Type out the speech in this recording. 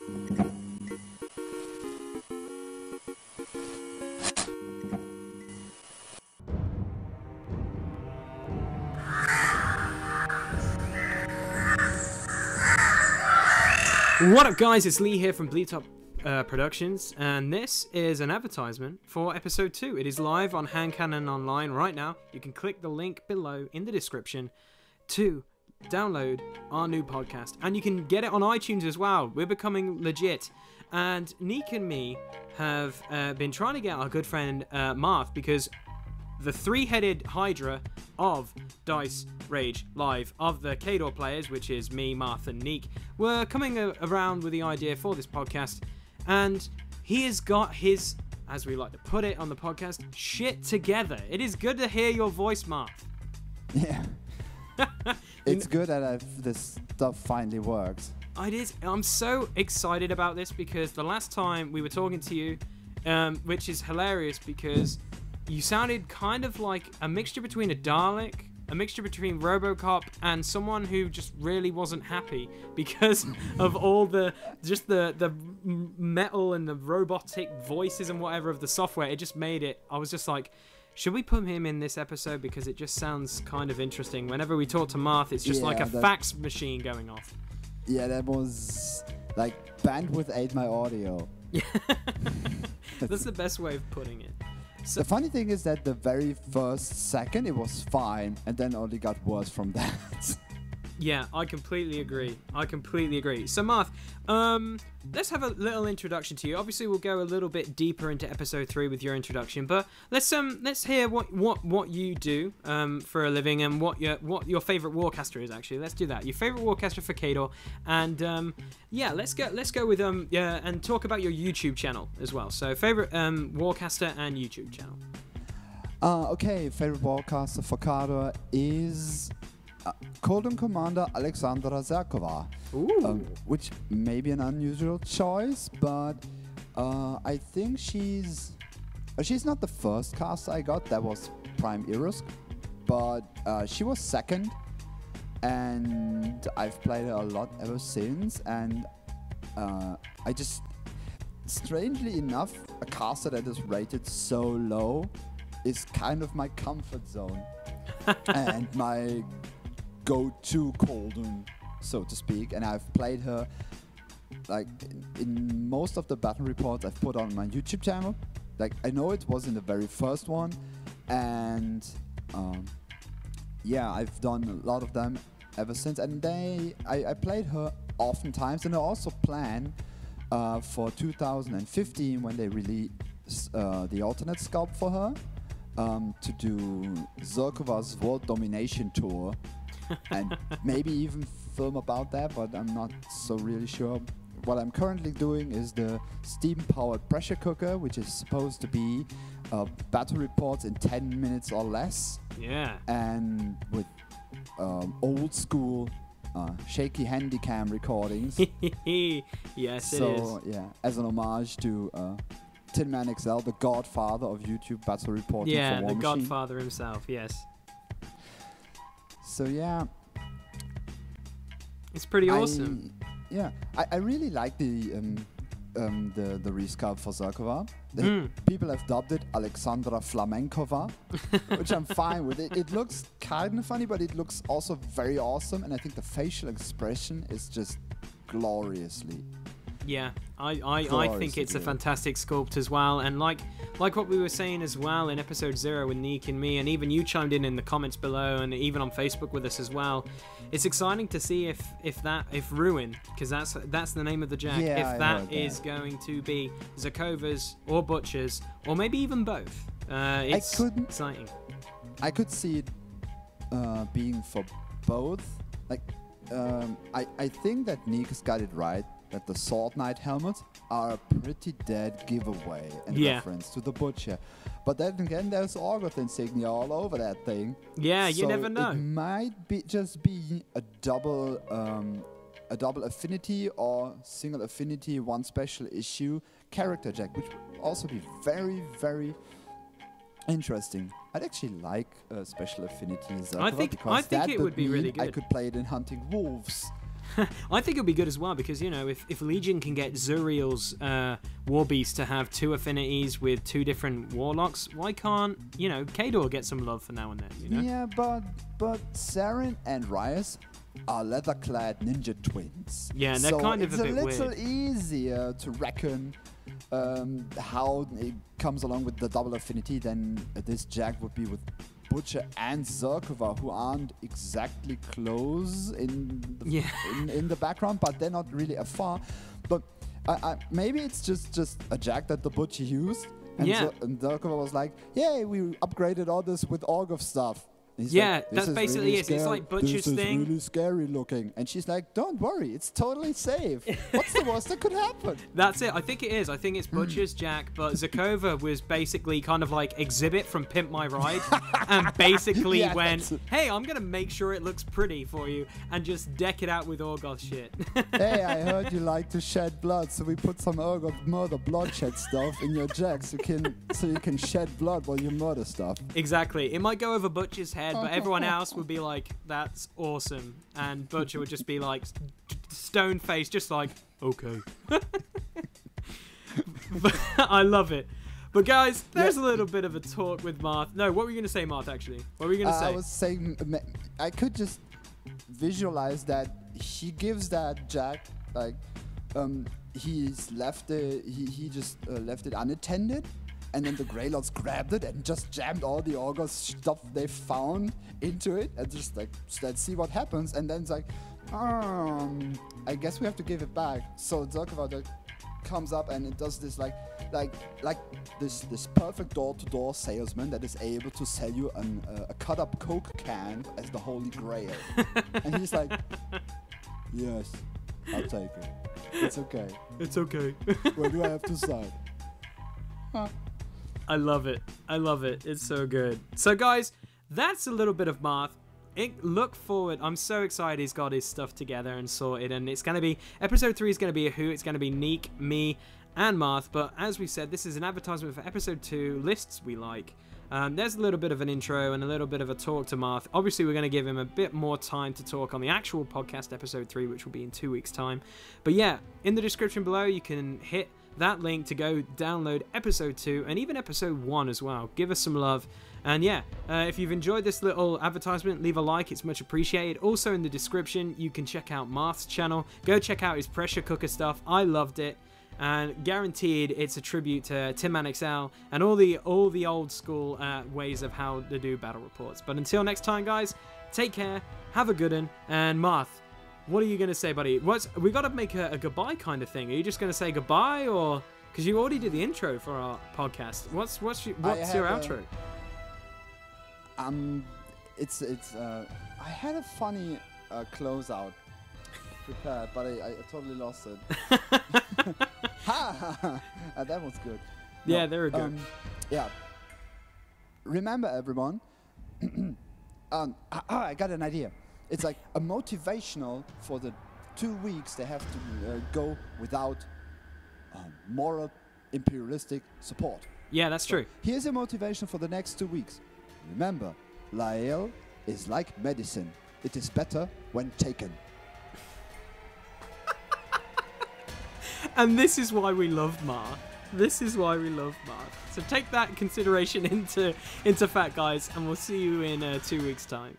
What up, guys? It's Lee here from Bleedtop Productions, and this is an advertisement for episode 2. It is live on Hand Cannon Online right now. You can click the link below in the description to download our new podcast, and you can get it on iTunes as well. We're becoming legit, and Neek and me have been trying to get our good friend Marth, because the three-headed Hydra of Dice Rage Live, of the Khador players, which is me, Marth, and Neek, were coming around with the idea for this podcast, and he has got his, as we like to put it on the podcast, shit together. It is good to hear your voice, Marth. Yeah. It's good that this stuff finally works. It is. I'm so excited about this, because the last time we were talking to you, which is hilarious because you sounded kind of like a mixture between a Dalek, a mixture between RoboCop, and someone who just really wasn't happy because of all the metal and the robotic voices and whatever of the software. It just made it. I was just like, should we put him in this episode, because it just sounds kind of interesting. Whenever we talk to Marth, it's just like a fax machine going off. Yeah, that was like bandwidth ate my audio. Yeah, that's the best way of putting it. So, the funny thing is that the very first second it was fine, and then only got worse from that. Yeah, I completely agree. So Marth, let's have a little introduction to you. Obviously, we'll go a little bit deeper into episode 3 with your introduction, but let's hear what you do for a living, and what your favorite warcaster is. Actually, let's do that. Your favorite warcaster for Khador, and yeah, let's go with and talk about your YouTube channel as well. So favorite warcaster and YouTube channel. Okay, favorite warcaster for Khador is Coldon Commander Alexandra Zerkova, which may be an unusual choice, but I think she's not the first caster I got. That was Prime Irusk, but she was second, and I've played her a lot ever since, and I just, strangely enough, a caster that is rated so low is kind of my comfort zone and my go-to Coldon, so to speak. And I've played her like in most of the battle reports I've put on my YouTube channel. Like, I know it was in the very first one, and yeah, I've done a lot of them ever since. And I played her oftentimes, and I also plan for 2015, when they release the alternate sculpt for her, to do Zerkova's World Domination Tour. And maybe even film about that, but I'm not so really sure. What I'm currently doing is the steam-powered pressure cooker, which is supposed to be battle reports in 10 minutes or less. Yeah. And with old school shaky handycam recordings. Yes, so, it is. So yeah, as an homage to Tin Man XL, the godfather of YouTube battle reporting. Yeah, for War the Machine. godfather himself. Yes. So yeah, it's pretty awesome. I really like the resculpt for Zerkova. People have dubbed it Alexandra Flamenkova, which I'm fine with. It looks kind of funny, but it looks also very awesome, and I think the facial expression is just gloriously. Yeah, I think it's a fantastic sculpt as well, and like what we were saying as well in episode 0 with Neek and me, and even you chimed in the comments below, and even on Facebook with us as well. It's exciting to see if Ruin, because that's the name of the Jack, if that is going to be Zerkova's or Butcher's, or maybe even both. It's exciting. I could see it being for both. Like, I think that Neek has got it right, that the Sword Knight helmets are a pretty dead giveaway in reference to the Butcher. But then again, there's Orgoth insignia all over that thing. Yeah, so you never know. It might be just be a double affinity or single affinity, one special issue character Jack, which would also be very, very interesting. I'd actually like special affinities. I think it would be really good. I could play it in Hunting Wolves. I think it'll be good as well because, you know, if Legion can get Zuriel's War Beast to have 2 affinities with 2 different Warlocks, why can't, you know, Khador get some love for now and then, you know? Yeah, but Saren and Ryze are leather-clad ninja twins. Yeah, and they're kind of a bit weird. It's a little easier to reckon how it comes along with the double affinity than this Jack would be with Butcher and Zerkova, who aren't exactly close in the background, but they're not really afar. But maybe it's just a Jack that the Butcher used, and, and Zerkova was like, "Yay, we upgraded all this with Orgov stuff." That's basically really it. It's like Butcher's thing. This is really scary looking. And she's like, don't worry, it's totally safe. What's the worst that could happen? That's it. I think it is. I think it's Butcher's Jack, but Zerkova was basically kind of like Exhibit from Pimp My Ride and basically went, hey, I'm going to make sure it looks pretty for you and just deck it out with Orgoth shit. Hey, I heard you like to shed blood, so we put some Orgoth murder bloodshed stuff in your Jack so you can shed blood while you murder stuff. Exactly. It might go over Butcher's head, but everyone else would be like, that's awesome. And Butcher would just be like, stone face, just like, okay. I love it. But guys, there's a little bit of a talk with Marth. No, what were you going to say, Marth, actually? What were you going to say? I was saying, I could just visualize that he gives that Jack, like, he's left he just left it unattended. And then the Greylords grabbed it and just jammed all the Orgos stuff they found into it and just like, let's see what happens. And then it's like, I guess we have to give it back. So Zerkova comes up and it does this like this perfect door-to-door salesman that is able to sell you a cut-up Coke can as the Holy Grail. And he's like, yes, I'll take it. It's okay. It's okay. Where do I have to sign? Huh. I love it. I love it. It's so good. So guys, that's a little bit of Marth. Look forward. I'm so excited he's got his stuff together and sorted. And it's going to be, episode 3 is going to be a who. It's going to be Neek, me, and Marth. But as we said, this is an advertisement for episode 2, lists we like. There's a little bit of an intro and a little bit of a talk to Marth. Obviously, we're going to give him a bit more time to talk on the actual podcast, episode 3, which will be in 2 weeks' time. But yeah, in the description below, you can hit that link to go download episode 2 and even episode 1 as well. Give us some love. And yeah, if you've enjoyed this little advertisement, leave a like. It's much appreciated. Also in the description, you can check out Marth's channel. Go check out his pressure cooker stuff. I loved it. And guaranteed it's a tribute to Tin Man XL and all the old school ways of how to do battle reports. But until next time, guys, take care, have a good one, and Marth, what are you going to say, buddy? We got to make a goodbye kind of thing. Are you just going to say goodbye, or because you already did the intro for our podcast? What's your outro? I had a funny closeout prepared, but I totally lost it. That was good. Yeah, they were good. Yeah. Remember, everyone. I got an idea. It's like a motivational for the 2 weeks they have to go without moral imperialistic support. Yeah, that's true. Here's a motivation for the next 2 weeks. Remember, Lael is like medicine. It is better when taken. And this is why we love Marth. This is why we love Marth. So take that consideration into fact, guys, and we'll see you in 2 weeks' time.